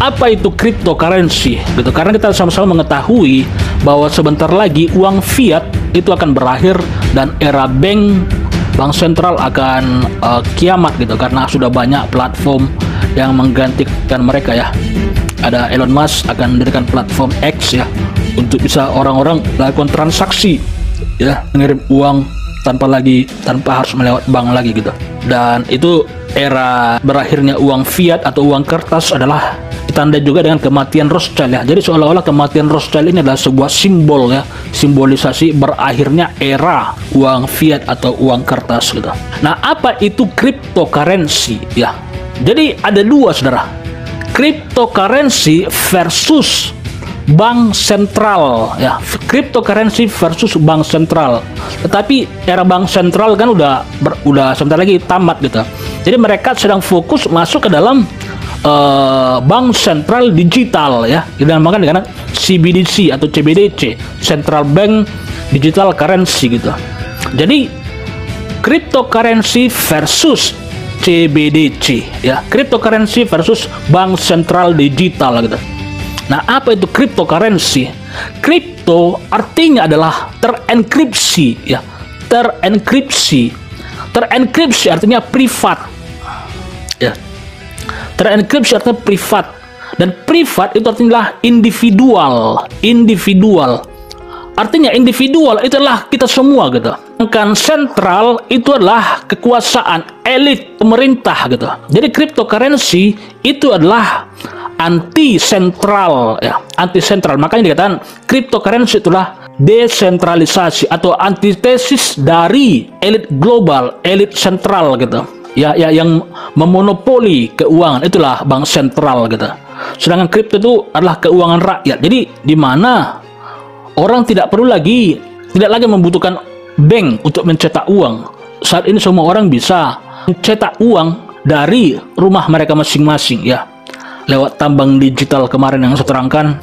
apa itu cryptocurrency gitu, karena kita sama-sama mengetahui bahwa sebentar lagi uang fiat itu akan berakhir dan era bank sentral akan kiamat gitu, karena sudah banyak platform yang menggantikan mereka ya. Ada Elon Musk akan mendirikan platform X ya, untuk bisa orang-orang melakukan transaksi ya, mengirim uang tanpa harus melewat bank lagi gitu. Dan itu era berakhirnya uang fiat atau uang kertas adalah ditandai juga dengan kematian Rothschild ya. Jadi seolah-olah kematian Rothschild ini adalah sebuah simbol ya, simbolisasi berakhirnya era uang fiat atau uang kertas gitu. Nah, apa itu cryptocurrency ya? Jadi ada dua, saudara, cryptocurrency versus bank sentral ya, cryptocurrency versus bank sentral. Tetapi era bank sentral kan udah sebentar lagi tamat gitu. Jadi mereka sedang fokus masuk ke dalam bank sentral digital ya, dinamakan dengan CBDC atau CBDC, Central Bank Digital Currency gitu. Jadi cryptocurrency versus CBDC ya, cryptocurrency versus bank sentral digital gitu. Nah, apa itu cryptocurrency? Crypto artinya adalah terenkripsi ya, terenkripsi artinya privat ya, terenkripsi artinya privat, dan privat itu artinya individual. Artinya individual itu adalah kita semua gitu. Sedangkan sentral itu adalah kekuasaan elit pemerintah gitu. Jadi cryptocurrency itu adalah anti sentral ya, anti sentral. Makanya dikatakan cryptocurrency itulah desentralisasi atau antitesis dari elit global, elit sentral gitu. Ya, yang memonopoli keuangan, itulah bank sentral gitu. Sedangkan kripto itu adalah keuangan rakyat. Jadi di mana orang tidak lagi membutuhkan bank untuk mencetak uang. Saat ini semua orang bisa mencetak uang dari rumah mereka masing-masing ya, lewat tambang digital kemarin yang saya terangkan.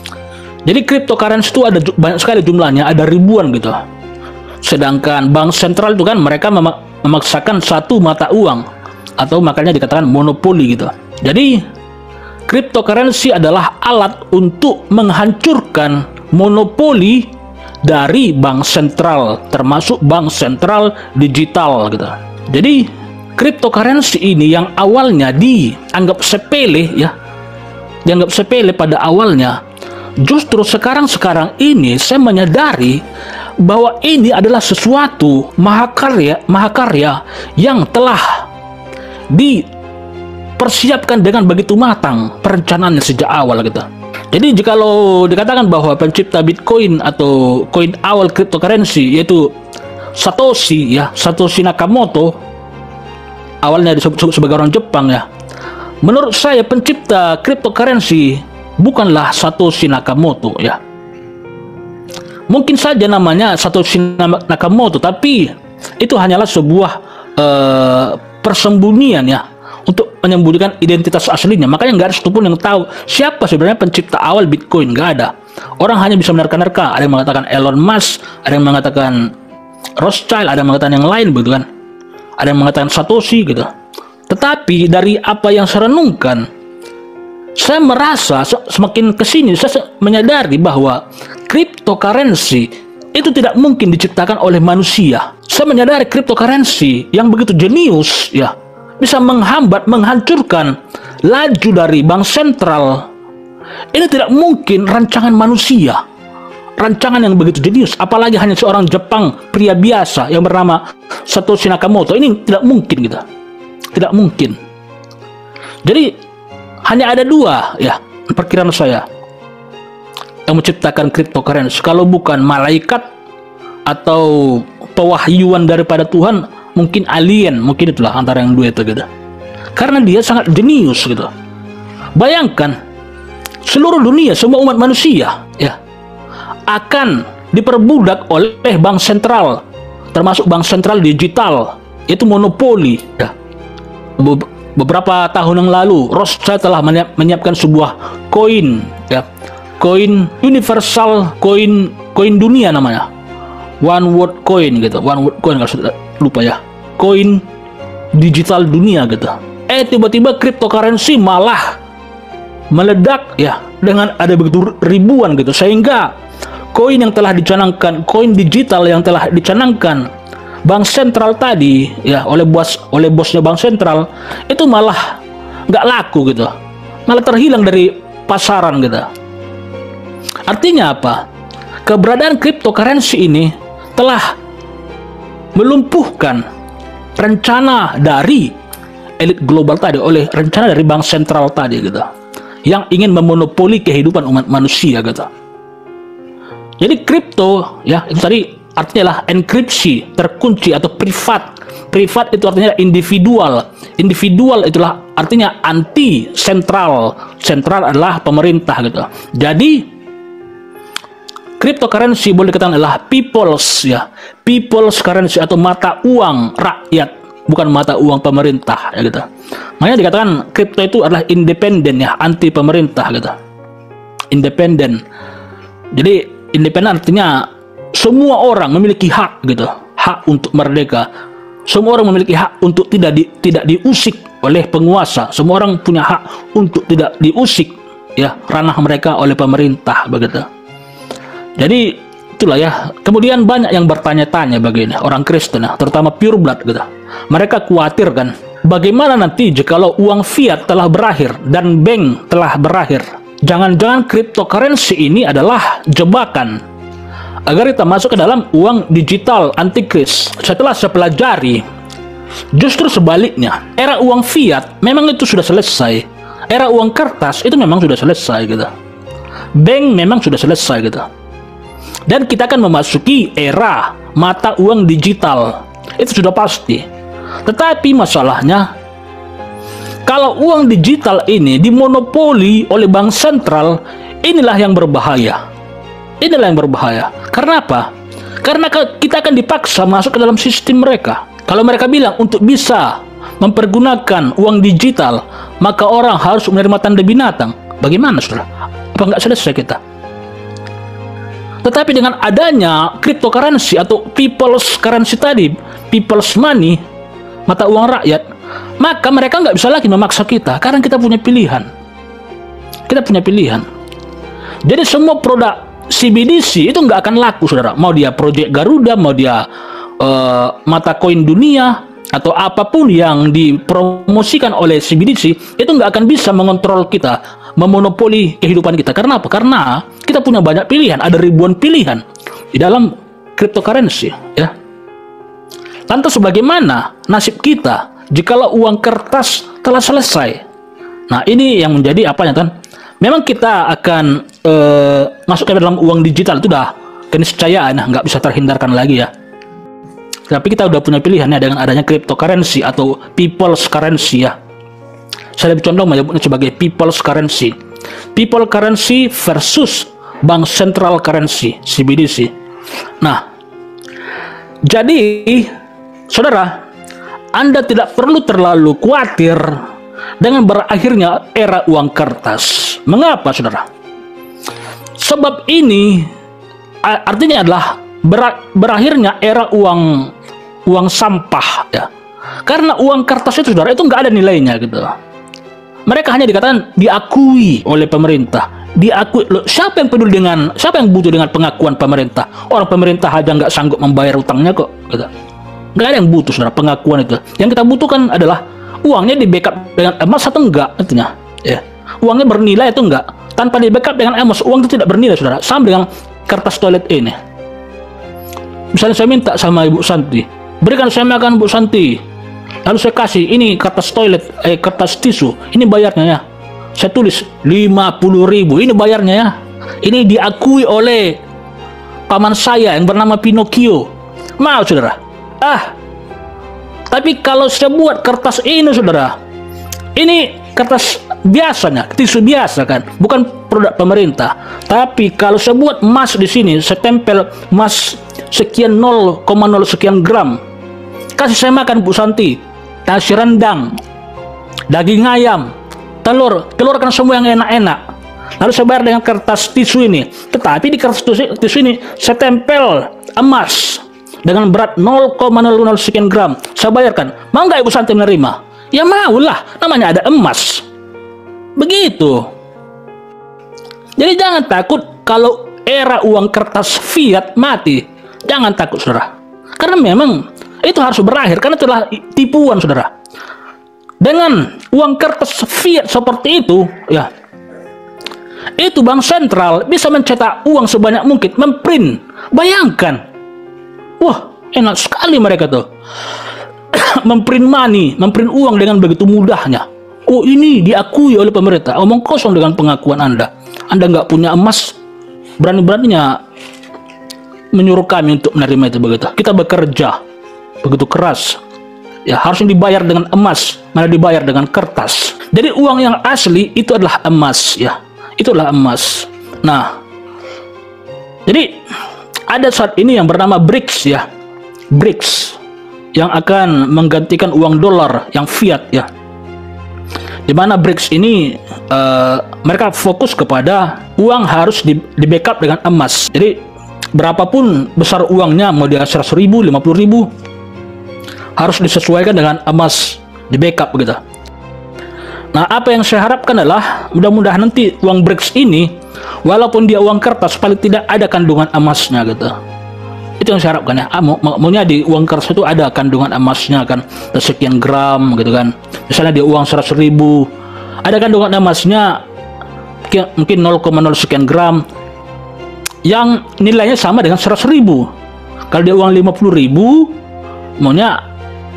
Jadi cryptocurrency itu ada banyak sekali jumlahnya, ada ribuan gitu. Sedangkan bank sentral itu kan mereka memaksakan satu mata uang, atau makanya dikatakan monopoli gitu. Jadi cryptocurrency adalah alat untuk menghancurkan monopoli dari bank sentral, termasuk bank sentral digital gitu. Jadi cryptocurrency ini yang awalnya dianggap sepele ya, dianggap sepele pada awalnya, justru sekarang ini saya menyadari bahwa ini adalah sesuatu mahakarya yang telah dipersiapkan dengan begitu matang perencanaannya sejak awal gitu. Jadi jikalau dikatakan bahwa pencipta Bitcoin atau koin awal cryptocurrency yaitu Satoshi Nakamoto, awalnya disebut sebagai orang Jepang ya. Menurut saya pencipta cryptocurrency bukanlah Satoshi Nakamoto ya. Mungkin saja namanya Satoshi Nakamoto, tapi itu hanyalah sebuah persembunyian ya, untuk menyembunyikan identitas aslinya. Makanya nggak ada satupun yang tahu siapa sebenarnya pencipta awal Bitcoin, nggak ada. Orang hanya bisa menerka-nerka. Ada yang mengatakan Elon Musk, ada yang mengatakan Rothschild, ada yang mengatakan yang lain begitu kan. Ada yang mengatakan Satoshi gitu. Tetapi dari apa yang saya renungkan, saya merasa semakin kesini saya menyadari bahwa cryptocurrency itu tidak mungkin diciptakan oleh manusia. Saya menyadari cryptocurrency yang begitu jenius ya, bisa menghancurkan laju dari bank sentral. Ini tidak mungkin rancangan manusia, rancangan yang begitu jenius, apalagi hanya seorang Jepang pria biasa yang bernama Satoshi Nakamoto. Ini tidak mungkin gitu, tidak mungkin. Jadi hanya ada dua ya, perkiraan saya, yang menciptakan cryptocurrency. Kalau bukan malaikat atau pewahyuan daripada Tuhan, mungkin alien, mungkin itulah antara yang dua itu gitu. Karena dia sangat jenius gitu. Bayangkan seluruh dunia, semua umat manusia ya akan diperbudak oleh bank sentral, termasuk bank sentral digital, yaitu monopoli ya. Beberapa tahun yang lalu Rothschild telah menyiapkan sebuah koin ya, koin universal, koin dunia namanya, one world coin gitu, one world coin kalau sudah lupa ya, koin digital dunia gitu. Tiba-tiba cryptocurrency malah meledak ya dengan ada begitu ribuan gitu, sehingga koin yang telah dicanangkan, koin digital yang telah dicanangkan bank sentral tadi ya oleh bosnya bank sentral itu malah nggak laku gitu, malah terhilang dari pasaran gitu. Artinya apa? Keberadaan cryptocurrency ini telah melumpuhkan rencana dari elit global tadi, oleh rencana dari bank sentral tadi gitu, yang ingin memonopoli kehidupan umat manusia gitu. Jadi kripto ya itu tadi artinya lah enkripsi, terkunci atau privat. Privat itu artinya individual. Individual itulah artinya anti sentral. Sentral adalah pemerintah gitu. Jadi cryptocurrency boleh dikatakan adalah people's ya, people's currency atau mata uang rakyat, bukan mata uang pemerintah ya gitu. Makanya dikatakan kripto itu adalah independen ya, anti pemerintah gitu. Independen. Jadi independen artinya semua orang memiliki hak gitu, hak untuk merdeka. Semua orang memiliki hak untuk tidak diusik oleh penguasa. Semua orang punya hak untuk tidak diusik ya ranah mereka oleh pemerintah begitu. Jadi itulah ya. Kemudian banyak yang bertanya-tanya begini, orang Kristen ya, terutama pure blood gitu. Mereka khawatir kan, bagaimana nanti jikalau uang fiat telah berakhir dan bank telah berakhir? Jangan-jangan cryptocurrency ini adalah jebakan agar kita masuk ke dalam uang digital antikris. Setelah saya pelajari, justru sebaliknya, era uang fiat memang itu sudah selesai. Era uang kertas itu memang sudah selesai gitu. Bank memang sudah selesai gitu. Dan kita akan memasuki era mata uang digital. Itu sudah pasti. Tetapi masalahnya, kalau uang digital ini dimonopoli oleh bank sentral, inilah yang berbahaya. Inilah yang berbahaya. Karena apa? Karena kita akan dipaksa masuk ke dalam sistem mereka. Kalau mereka bilang untuk bisa mempergunakan uang digital, maka orang harus menerima tanda binatang. Bagaimana, saudara? Apa nggak selesai kita? Tetapi dengan adanya cryptocurrency atau people's currency tadi, people's money, mata uang rakyat, maka mereka nggak bisa lagi memaksa kita, karena kita punya pilihan. Kita punya pilihan. Jadi semua produk CBDC itu nggak akan laku, saudara. Mau dia Project Garuda, mau dia mata koin dunia, atau apapun yang dipromosikan oleh CBDC, itu nggak akan bisa mengontrol kita, memonopoli kehidupan kita. Karena apa? Karena kita punya banyak pilihan, ada ribuan pilihan di dalam cryptocurrency ya. Lantas bagaimana nasib kita jikalau uang kertas telah selesai? Nah, ini yang menjadi apanya kan? Memang kita akan masuk ke dalam uang digital, itu dah keniscayaan, nggak bisa terhindarkan lagi ya. Tapi kita udah punya pilihannya dengan adanya cryptocurrency atau people's currency ya. Saya lebih condong menyebutnya sebagai people's currency. People currency versus bank central currency, CBDC. Nah, jadi saudara, Anda tidak perlu terlalu khawatir dengan berakhirnya era uang kertas. Mengapa, saudara? Sebab ini artinya adalah berakhirnya era uang sampah ya. Karena uang kertas itu, saudara, itu nggak ada nilainya gitu. Mereka hanya dikatakan diakui oleh pemerintah. Diakui. Loh, siapa yang peduli dengan, siapa yang butuh dengan pengakuan pemerintah? Orang pemerintah aja nggak sanggup membayar utangnya kok gitu. Nggak ada yang butuh, saudara, pengakuan itu. Yang kita butuhkan adalah uangnya di backup dengan emas atau enggak, artinya ya. Uangnya bernilai atau enggak. Tanpa di backup dengan emas, uang itu tidak bernilai, saudara. Sama dengan kertas toilet ini. Misalnya saya minta sama Ibu Santi, berikan saya makan Bu Santi, lalu saya kasih ini kertas toilet, kertas tisu, ini bayarnya ya. Saya tulis 50.000, ini bayarnya ya. Ini diakui oleh paman saya yang bernama Pinocchio. Mau, saudara? Tapi kalau saya buat kertas ini, saudara, ini kertas biasanya, tisu biasa kan, bukan produk pemerintah. Tapi kalau saya buat emas di sini, saya tempel emas sekian 0,0 sekian gram. Kasih saya makan Bu Santi, nasi rendang, daging ayam, telur, keluarkan semua yang enak-enak. Lalu saya bayar dengan kertas tisu ini. Tetapi di kertas tisu ini saya tempel emas dengan berat 0,00 sekian gram. Saya bayarkan. Mau nggak Ibu Santi menerima? Ya maulah, namanya ada emas. Begitu. Jadi jangan takut kalau era uang kertas fiat mati. Jangan takut, saudara. Karena memang itu harus berakhir, karena itulah tipuan, saudara. Dengan uang kertas fiat seperti itu, ya, itu bank sentral bisa mencetak uang sebanyak mungkin, memprint. Bayangkan, wah, enak sekali mereka tuh. Memprint money, memprint uang dengan begitu mudahnya. Oh, ini diakui oleh pemerintah. Omong kosong dengan pengakuan Anda. Anda nggak punya emas, berani-beraninya menyuruh kami untuk menerima itu begitu. Kita bekerja begitu keras, ya, harusnya dibayar dengan emas, mana dibayar dengan kertas. Jadi uang yang asli itu adalah emas, ya, itulah emas. Nah, jadi ada saat ini yang bernama BRICS, ya, BRICS, yang akan menggantikan uang dolar yang fiat, ya. Di mana BRICS ini mereka fokus kepada uang harus di backup dengan emas. Jadi berapapun besar uangnya, mau dia 100.000, 50.000, harus disesuaikan dengan emas, di backup begitu. Nah, apa yang saya harapkan adalah mudah-mudahan nanti uang BRICS ini, walaupun dia uang kertas, paling tidak ada kandungan emasnya gitu. Itu yang saya harapkan, ya. Maunya di uang kertas itu ada kandungan emasnya kan, sekian gram gitu kan. Misalnya di uang 100.000 ada kandungan emasnya mungkin 0,0 sekian gram yang nilainya sama dengan 100.000. Kalau di uang 50.000 maunya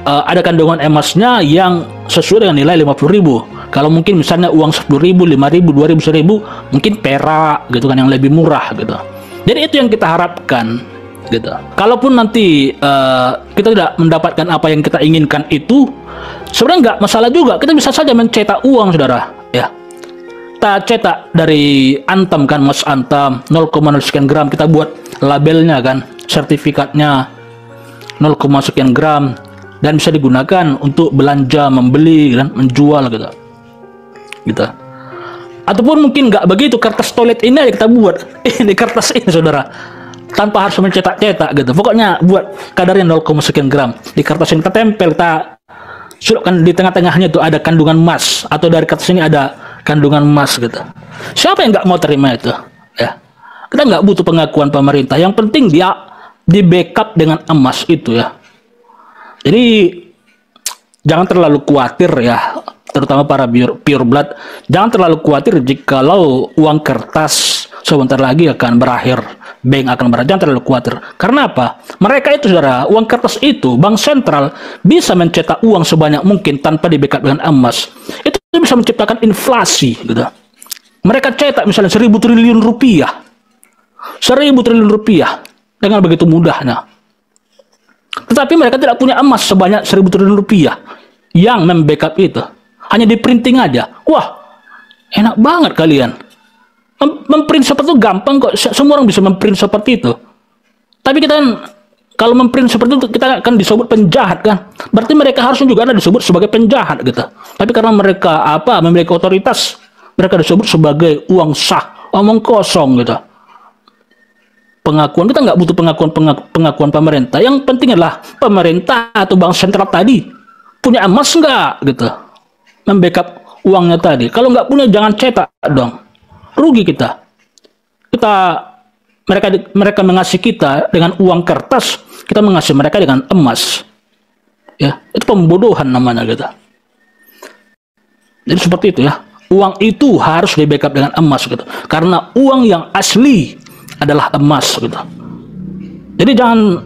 ada kandungan emasnya yang sesuai dengan nilai 50.000. Kalau mungkin misalnya uang 10.000, 5.000, 2.000, 1.000 mungkin perak gitu kan, yang lebih murah gitu. Jadi itu yang kita harapkan gitu. Kalaupun nanti kita tidak mendapatkan apa yang kita inginkan itu, sebenarnya nggak masalah juga. Kita bisa saja mencetak uang, saudara, ya. Kita cetak dari Antam kan, Mas Antam 0,0 sekian gram, kita buat labelnya kan, sertifikatnya 0, sekian gram, dan bisa digunakan untuk belanja, membeli dan menjual gitu. Ataupun mungkin nggak begitu, kertas toilet ini aja kita buat ini kertas ini, saudara, tanpa harus mencetak-cetak gitu. Pokoknya buat kadarnya 0, sekian gram di kertas ini, kita tempel, kita sulapkan di tengah-tengahnya itu ada kandungan emas, atau dari kertas ini ada kandungan emas gitu. Siapa yang nggak mau terima itu, ya? Kita nggak butuh pengakuan pemerintah, yang penting dia di backup dengan emas itu, ya. Jadi jangan terlalu khawatir, ya, terutama para pure blood, jangan terlalu khawatir jikalau uang kertas sebentar lagi akan berakhir, bank akan berakhir. Jangan terlalu khawatir. Karena apa? Mereka itu, saudara, uang kertas itu, bank sentral bisa mencetak uang sebanyak mungkin tanpa di backup dengan emas. Itu bisa menciptakan inflasi gitu. Mereka cetak misalnya 1.000 triliun rupiah, 1.000 triliun rupiah dengan begitu mudahnya. Tetapi mereka tidak punya emas sebanyak 1.000 triliun rupiah yang membackup itu. Hanya di printing aja. Wah, enak banget kalian. Memprint seperti itu gampang kok. Semua orang bisa memprint seperti itu. Tapi kita kan, kalau memprint seperti itu, kita akan disebut penjahat kan. Berarti mereka harusnya juga ada disebut sebagai penjahat gitu. Tapi karena mereka memiliki otoritas, mereka disebut sebagai uang sah, omong kosong gitu. Pengakuan, kita nggak butuh pengakuan pemerintah. Yang penting adalah pemerintah atau bank sentral tadi punya emas nggak gitu, membackup uangnya tadi. Kalau nggak punya, jangan cetak dong, rugi kita. Mereka mengasih kita dengan uang kertas, kita mengasih mereka dengan emas, ya. Itu pembodohan namanya gitu. Jadi seperti itu, ya. Uang itu harus di backup dengan emas gitu, karena uang yang asli adalah emas gitu. Jadi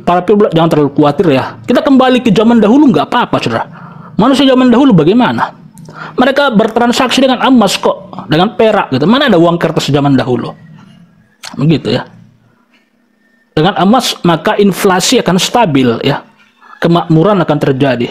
para pure jangan terlalu khawatir, ya. Kita kembali ke zaman dahulu nggak apa-apa, saudara. Manusia zaman dahulu bagaimana? Mereka bertransaksi dengan emas kok, dengan perak gitu. Mana ada uang kertas zaman dahulu? Begitu, ya. Dengan emas maka inflasi akan stabil, ya. Kemakmuran akan terjadi.